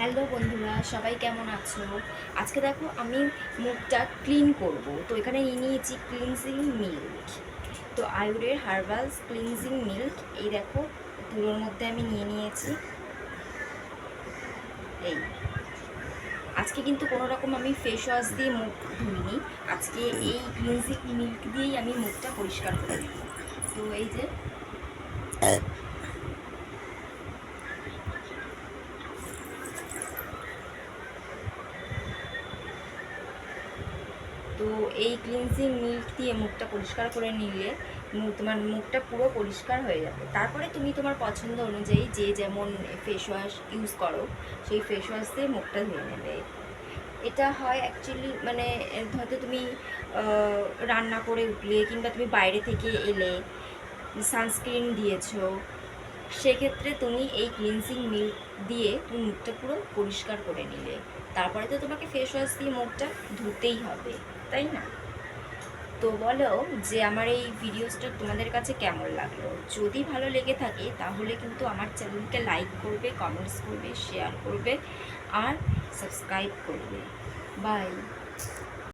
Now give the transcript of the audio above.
Hello বন্ধুরা, সবাই কেমন আছো? আজকে দেখো আমি মুখটা ক্লিন করব। তো এখানে নিয়েছি ক্লিনজিং মিল্ক। তো আয়ুরের হার্বালস ক্লিনজিং মিল্ক, এই দেখো তুলোর মধ্যে আমি নিয়েছি। এই আজকে কিন্তু কোনো রকম আমি ফেস ওয়াশ দিয়ে মুখ ধুইনি। আজকে এই ক্লিনজিং মিল্ক দিয়েই আমি মুখটা পরিষ্কার করে নেব। তো এই যে তো এই ক্লিনজিং মিল্ক দিয়ে মুখটা পরিষ্কার করে নিলে তোমার মুখটা পুরো পরিষ্কার হয়ে যাবে। তারপরে তুমি তোমার পছন্দ অনুযায়ী যে যেমন ফেস ওয়াশ ইউজ করো সেই ফেস ওয়াশ দিয়ে মুখটা ধুয়ে নেবে। এটা হয় অ্যাকচুয়ালি মানে হয়তো তুমি রান্না করে উঠলে কিংবা তুমি বাইরে থেকে এলে সানস্ক্রিন দিয়েছো, সেক্ষেত্রে তুমি এই ক্লিনজিং মিল্ক দিয়ে তুমি মুখটা পুরো পরিষ্কার করে নিলে। তারপরে তো তোমাকে ফেস ওয়াশ দিয়ে মুখটা ধুতেই হবে, তাই না? তো বলো যে আমার এই ভিডিওসটা তোমাদের কাছে কেমন লাগলো। যদি ভালো লেগে থাকে তাহলে কিন্তু আমার চ্যানেলকে লাইক করবে, কমেন্টস করবে, শেয়ার করবে আর সাবস্ক্রাইব করবে। বাই।